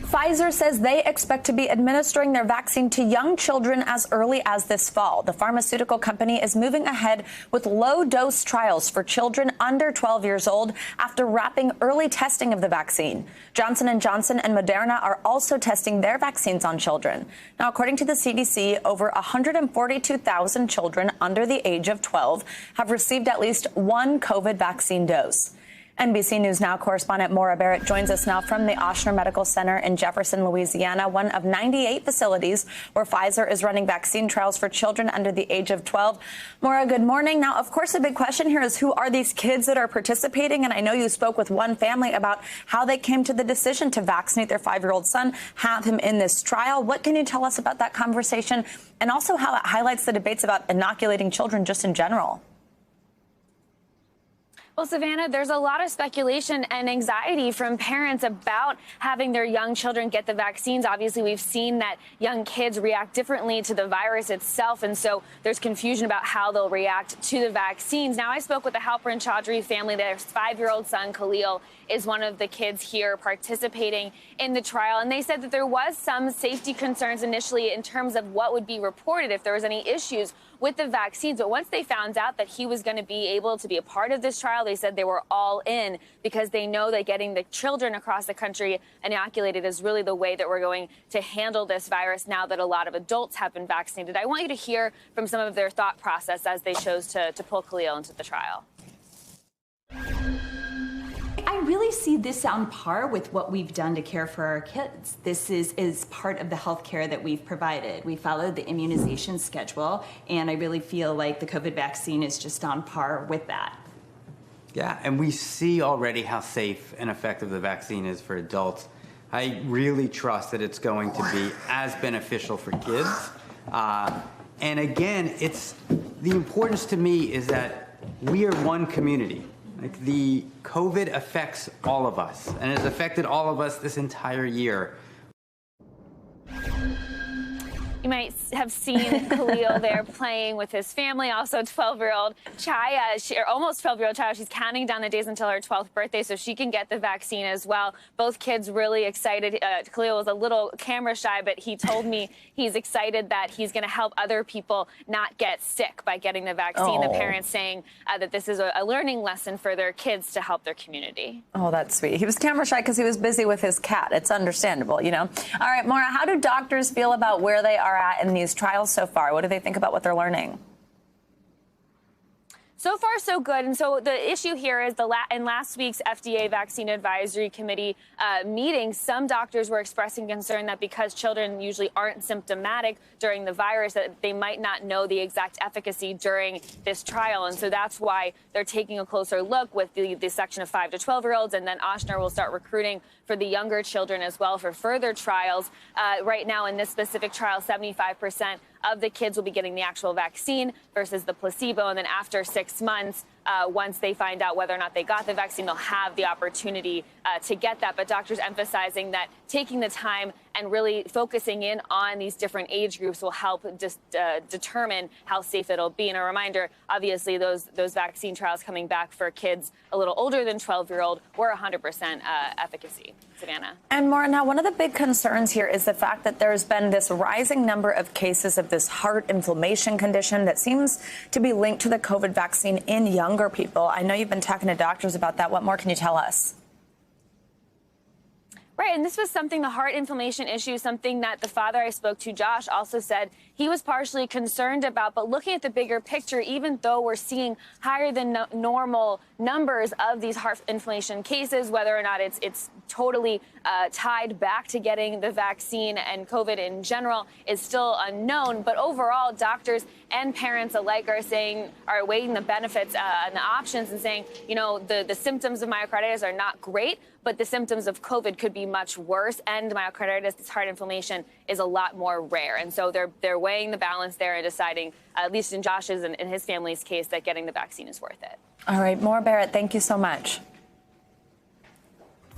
Pfizer says they expect to be administering their vaccine to young children as early as this fall. The pharmaceutical company is moving ahead with low-dose trials for children under 12 years old after wrapping early testing of the vaccine. Johnson & Johnson and Moderna are also testing their vaccines on children. Now, according to the CDC, over 142,000 children under the age of 12 have received at least one COVID vaccine dose. NBC News Now correspondent Maura Barrett joins us now from the Ochsner Medical Center in Jefferson, Louisiana, one of 98 facilities where Pfizer is running vaccine trials for children under the age of 12. Maura, good morning. Now, of course, the big question here is who are these kids that are participating? And I know you spoke with one family about how they came to the decision to vaccinate their 5-year-old son, have him in this trial. What can you tell us about that conversation and also how it highlights the debates about inoculating children just in general? Well, Savannah, there's a lot of speculation and anxiety from parents about having their young children get the vaccines. Obviously, we've seen that young kids react differently to the virus itself, and so there's confusion about how they'll react to the vaccines. Now, I spoke with the Halperin Chaudhry family. Their 5-year-old son, Khalil, is one of the kids here participating in the trial, and they said that there was some safety concerns initially in terms of what would be reported if there was any issues with the vaccines. But once they found out that he was going to be able to be a part of this trial, they said they were all in because they know that getting the children across the country inoculated is really the way that we're going to handle this virus now that a lot of adults have been vaccinated. I want you to hear from some of their thought process as they chose to pull Khalil into the trial. I really see this on par with what we've done to care for our kids. This is part of the health care that we've provided. We followed the immunization schedule, and I really feel like the COVID vaccine is just on par with that. Yeah, and we see already how safe and effective the vaccine is for adults. I really trust that it's going to be as beneficial for kids. And again, the importance to me is that we are one community. Like the COVID affects all of us, and it's affected all of us this entire year. You might have seen Khalil there playing with his family. Also, 12-year-old Chaya, or almost 12-year-old Chaya, she's counting down the days until her 12th birthday so she can get the vaccine as well. Both kids really excited. Khalil was a little camera shy, but he told me he's excited that he's going to help other people not get sick by getting the vaccine. The parents saying that this is a learning lesson for their kids to help their community. Oh, that's sweet. He was camera shy because he was busy with his cat. It's understandable, you know. All right, Maura, how do doctors feel about where they are at in these trials so far? What do they think about what they're learning? So far, so good. And so the issue here is in last week's FDA Vaccine Advisory Committee meeting, some doctors were expressing concern that because children usually aren't symptomatic during the virus, that they might not know the exact efficacy during this trial. And so that's why they're taking a closer look with the section of 5 to 12-year-olds. And then Ochsner will start recruiting for the younger children as well for further trials. Right now in this specific trial, 75% of the kids will be getting the actual vaccine versus the placebo. And then after 6 months, once they find out whether or not they got the vaccine, they'll have the opportunity to get that. But doctors emphasizing that taking the time and really focusing in on these different age groups will help just determine how safe it'll be. And a reminder, obviously, those vaccine trials coming back for kids a little older than 12-year-old were 100% efficacy. Savannah. And Maura, now one of the big concerns here is the fact that there's been this rising number of cases of this heart inflammation condition that seems to be linked to the COVID vaccine in younger people. I know you've been talking to doctors about that. What more can you tell us? Right, and this was something, the heart inflammation issue, something that the father I spoke to, Josh, also said he was partially concerned about. But looking at the bigger picture, even though we're seeing higher than normal numbers of these heart inflammation cases, whether or not it's totally tied back to getting the vaccine and COVID in general is still unknown. But overall, doctors and parents alike are weighing the benefits and the options and saying, you know, the symptoms of myocarditis are not great, but the symptoms of COVID could be much worse. And myocarditis, this heart inflammation, is a lot more rare. And so they're weighing the balance there and deciding, at least in Josh's and in his family's case, that getting the vaccine is worth it. All right, Maura Barrett, thank you so much.